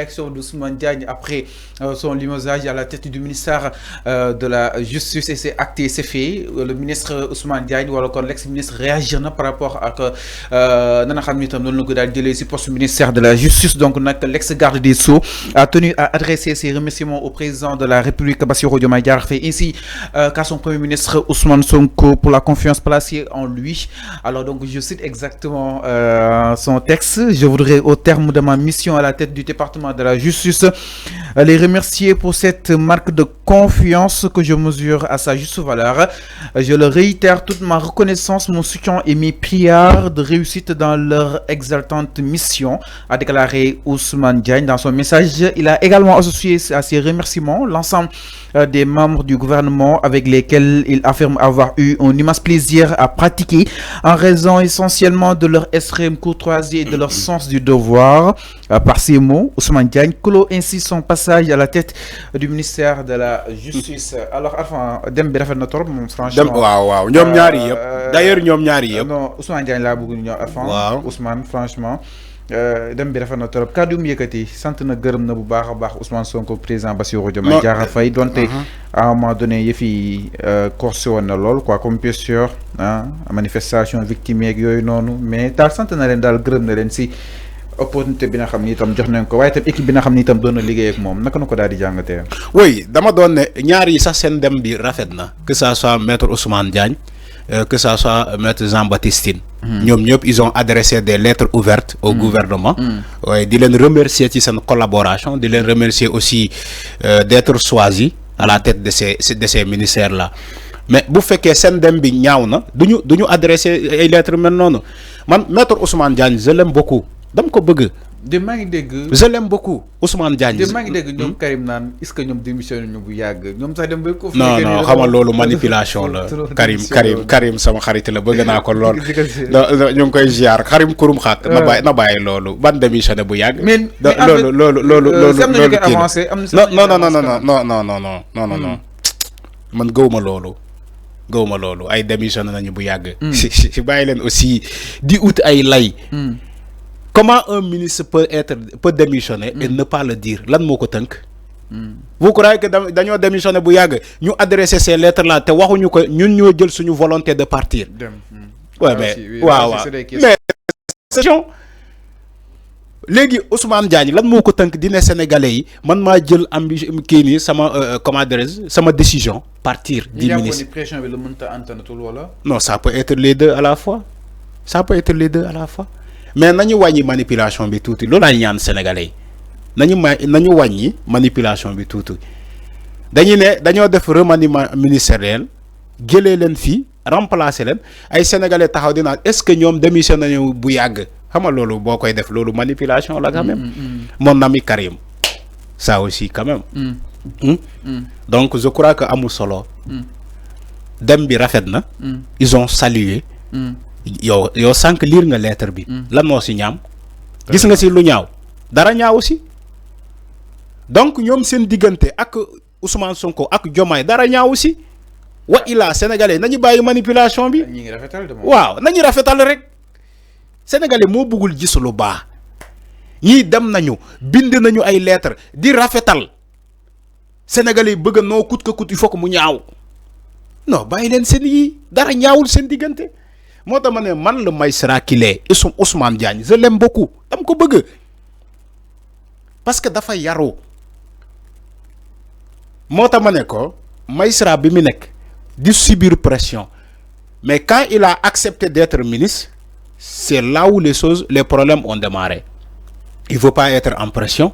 réaction d'Ousmane Diagne après son limogeage à la tête du ministère de la Justice et c'est acté, c'est fait. Le ministre Ousmane Diagne ou alors l'ex-ministre réagir par rapport à nana xamni tam non la ko dal jëlé ci poste ministère de la Justice. Donc l'ex-garde des Sceaux a tenu à adresser ses remerciements au président de la République Bassirou Diomaye Diakhar Faye ainsi qu'à son premier ministre Ousmane Sonko pour la confiance placée en lui. Alors donc je cite exactement son texte. Je voudrais au terme de ma mission à la tête du département de la justice les remercier pour cette marque de confiance que je mesure à sa juste valeur. Je leur réitère toute ma reconnaissance, mon soutien et mes prières de réussite dans leur exaltante mission, a déclaré Ousmane Diagne dans son message. Il a également associé à ses remerciements l'ensemble des membres du gouvernement avec lesquels il affirme avoir eu un immense plaisir à pratiquer en raison essentiellement de leur extrême courtoisie et de leur sens du devoir. Par ces mots, Ousmane Diagne clôt ainsi son passage à la tête du ministère de la Justice. Alors, enfin, dem bi rafet na trop moom franchement. waaw ñoom ñaari yëpp. D'ailleurs ñoom ñaari yëpp. Non, Ousmane Diagne laa bëgg ñoo enfin. Ousmane franchement. dem bi rafet na trop kaddu mu yëkkati sant na gërëm na bu baax a baax Ousmane Sonko président Bassirou Diomaye Diakhar Faye donte à un moment donné yëf yi corsé woon na lool quoi comme bien sûr manifestation victime yeeg yooyu noonu mais daal sant na leen daal gërëm na leen si opportunité bi nga xam ni itam jox nañ ko waaye itam équipe bi nga xam ni itam doon na liggéey ak moom naka na ko daal di jàngatee. oui dama doon ne ñaar yi sax seen dem bi rafet na que ça soit maître Ousmane Diagne que ça soit maître Jean-Baptiste Tine. ñoom ñëpp ils ont adressé des lettres ouvertes au gouvernement. waaye di leen remercier ci seen collaboration di leen remercier aussi d'être choisi à la tête de ces ministères là. mais bu fekkee seen dem bi ñaaw na duñu adressé ay lettres mel noonu man maître Ousmane Diagne je l'aime beaucoup dama ko bëgg. de maa ngi dégg. je l'aime beaucoup Ousmane Diagne. de maa ngi dégg ñoom Karim naan est-ce que ñoom démissionné ñu bu yàgg ñoom sax dem ba ko. non non xamal loolu manipulation la. Karim sama xarit la bëgg naa ko lool. ñu ngi koy ziar Karim kurum xaak. na bàyyi loolu ban démissionné bu yàgg. mais loolu am na ñu koy avancé am non man gëwuma loolu ay démissionné nañu bu yàgg. si bàyyi leen aussi di ut ay lay. Comment un ministre peut démissionner et ne pas le dire lan moo ko tënk. Vous croyez que dañoo démissionné bu yàgg ñu adressé ces lettres là te waxuñu ko ñun ñoo jël suñu volonté de partir. Ouais mais waaw mais question léegi Ousmane Diagne lan moo ko tënk di ne Sénégalais yi man maa jël ambition kii nii sama comment dirais-je sama décision partir. di ministre pression bi la mënta antanatul wala. non ça peut être les deux à la fois mais nañu wàññi manipulation bi tuuti loolu laay ñaan sénégalais yi nañu wàññi manipulation bi tuuti dañu ne dañoo def remaniement ministériel jëlee leen fii remplacer leen ay sénégalais taxaw di naan est-ce que ñoom démissionné nañu bu yàgg xam nga loolu boo koy def loolu manipulation la quand même. Mon ami Karim ça aussi quand même. Donc je crois que amul solo. dem bi rafet na. Ils ont salué. yow sànq lire nga lettre bi. lan moo si ñaam. gis nga si lu ñaaw dara ñaaw aussi donc ñoom seen diggante ak Ousmane Sonko ak Diomaye dara ñaaw aussi wa ilaa sénégalais nañu bàyyi manipulation bi. waaw nañu rafetal rek sénégalais moo bëggul gis lu baax ñii dem nañu bind nañu ay lettre di rafetal sénégalais bëgg noo kut ka kut il faut que mu ñaaw non bàyyi leen seen yi dara ñaawul seen diggante. moo tax ma ne man le magistrat qu'il est Ousmane Diagne je l'aime beaucoup dama ko bëgg parce que dafa yaru moo tax ma ne ko magistrat bi mu nekk di subir pression mais quand il a accepté d'être ministre c'est là où les problèmes ont démarré il faut pas être en pression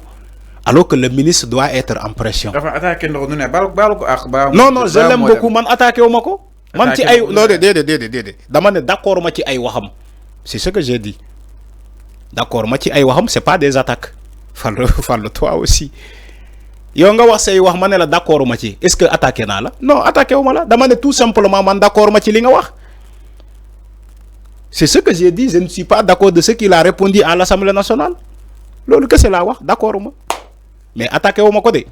alors que le ministre doit être en pression. dafa attaqué ndox nu ne baalu ko ak. non je l'aime beaucoup man attaqué wu ma ko. man ci ay non déedéet dama ne d'accord ma ci ay waxam c'est ce que j'ai dit d'accord ma ci ay waxam c'est pas des attaques Fallou toi aussi yow nga wax say wax ma ne la d'accord ma ci est-ce que attaqué naa la non attaqué wu ma la dama ne tout simplement man d'accord ma ci li nga wax c'est ce que j'ai dit je ne suis pas d'accord de ce qu'il a répondu à l'Assemblée nationale loolu kese laa wax d'accord ma mais attaqué wu ma ko de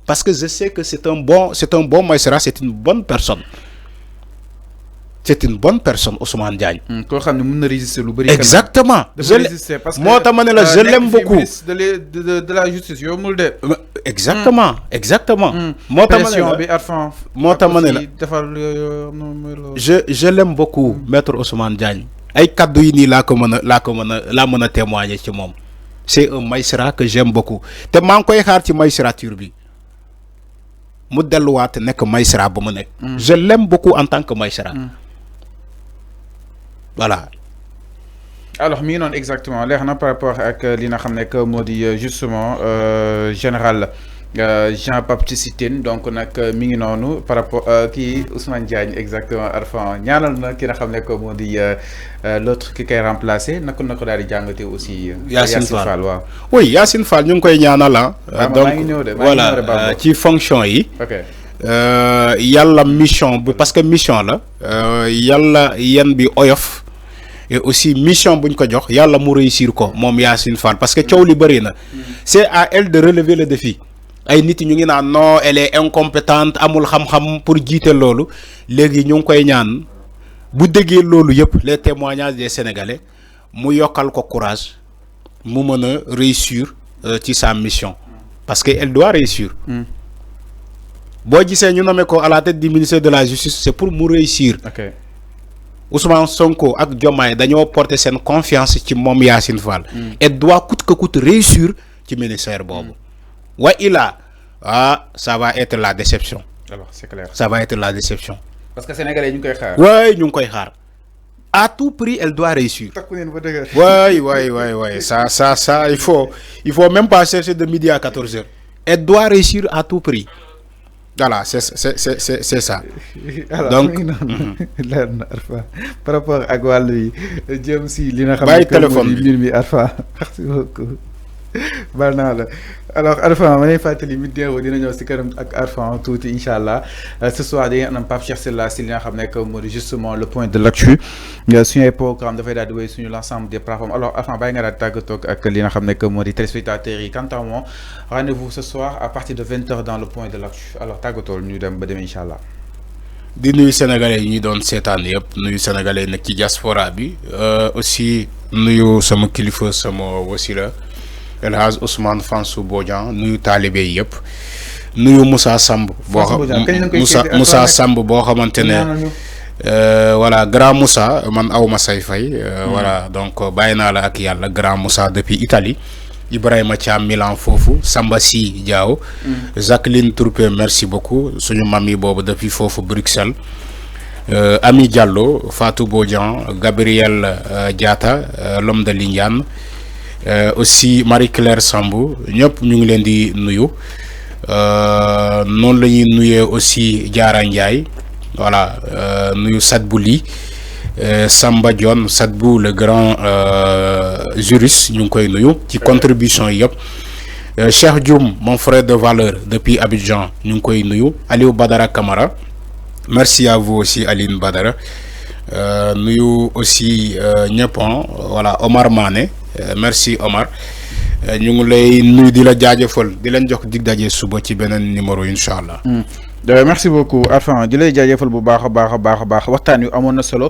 parce que je sais que c'est un bon magistrat c'est une bonne personne. c'est une bonne personne Ousmane Diagne. koo xam ne mën na résister lu bëri. exactement moo tax ma ne la je l'aime beaucoup de la justice yombul de. exactement moo tax ma ne la bi Arfan. moo tax ma ne la je l'aime beaucoup maître Ousmane Diagne. ay kaddu yi nii laa mën a témoigner ci moom. c'est un magistrat que j'aime beaucoup te maa ngi koy xaar ci magistrature bi mu delluwaat nekk magistrat ba mu nekk. je l'aime beaucoup en tant que magistrat. voilà. alors mi ngi noonu exactement leer na par rapport ak li nga xam ne que moo di justement général Jean-Baptiste Tine donc nag mi ngi noonu par rapport kii Ousmane Diagne exactement Arfan ñaanal na ki nga xam ne que moo di l'autre ki koy remplacer naka na ko daal di jàngatee aussi. Yacine Fall waaw. oui Yacine Fall ñu ngi koy ñaanal donc voilà ci fonction yi. ok. yàlla mission bi parce que mission la yàlla yan bi oyof et aussi mission buñ ko jox yàlla mu réussir ko moom Yacine Fall parce que coow li bëri na c'est à elle de relever le défi ay nit ñu ngi naan non elle est incompétente amul xam-xam pour jiite loolu léegi ñu ngi koy ñaan bu déggee loolu yëpp les témoignages des Sénégalais mu yokkal ko courage mu mën a réussir ci sa mission parce que elle doit réussir. boo gisee ñu nommé ko à la tête du ministère de la justice c'est pour mu réussir. ok Ousmane Sonko ak Diomaye dañoo porter seen confiance ci moom Yacine Fall. et doit coûte que coûte réussir ci ministère boobu. wa ila ça va être la déception. alors c'est clair. ça va être la déception. parce que sénégalais ñu ngi koy xaar. waay ñu ngi koy xaar à tout prix elle doit réussir. takku neen ba dëgër. waay ça il faut même pas chercher de midi à 14h. elle doit réussir à tout prix. voilà c'est ça. alors donc leer na Arfan par rapport ak wàll yi jëm si li nga xam bàyyi téléphone ne mbir mi Arfan merci beaucoup baal naa la alors Arfan ma lay fàttali mi déew dina ñëw si kanam ak Arfan tuuti incha allah ce soir dañuy am Pape Cheikh Sylla si li nga xam ne que moo di justement le point de l'actu suñu ay programme dafay daal di wéy suñu l'ensemble des plateformes alors Arfan bàyyi nga daal di tàggatoo ak li nga xam ne que moo di téléspectateurs yi quant à moi rendez-vous ce soir à partir de 20h dans le point de l'actu alors tàggatool ñu dem ba demee incha allah. di nuyu sénégalais yi ñi doon seetaan yëpp nuyu sénégalais yi nekk ci diaspora bi aussi nuyu sama kilifa sama wasila El Hadj Ousmane Fansou Bodian nuyu taalibe yi yëpp nuyu Moussa Samb Moussa Samb boo xamante ne voilà grand Moussa man awma say fay voilà donc bàyyi naa la ak yàlla grand Moussa depuis Italie Ibrahima Thiam Milan foofu Samba Sy Diaw Jacqueline Tourpé merci beaucoup suñu mami boobu depuis foofu Bruxelles Ami Diallo Fatou Bodian Gabriel Diatta l'homme de Lindiane aussi Marie-Claire Sambou ñëpp ñu ngi leen di nuyu noonu la ñuy nuyee aussi Diarra Ndiaye voilà nuyu Sadbou Ly Samba Dione Sadbou le grand juriste ñu ngi koy nuyu ci contribution yi yëpp Cheikh Dioum mon frère de valeur depuis Abidjan ñu ngi koy nuyu Aliou Badara Camara merci à vous aussi Aline Badara nuyu aussi ñëpp voilà Omar Mané merci Omar ñu ngi lay nuyu di la jaajëfal di leen jox dig daje suba ci beneen numéro incha allah. merci beaucoup Arfan di lay jaajëfal bu baax a baax waxtaan wi amoon na solo.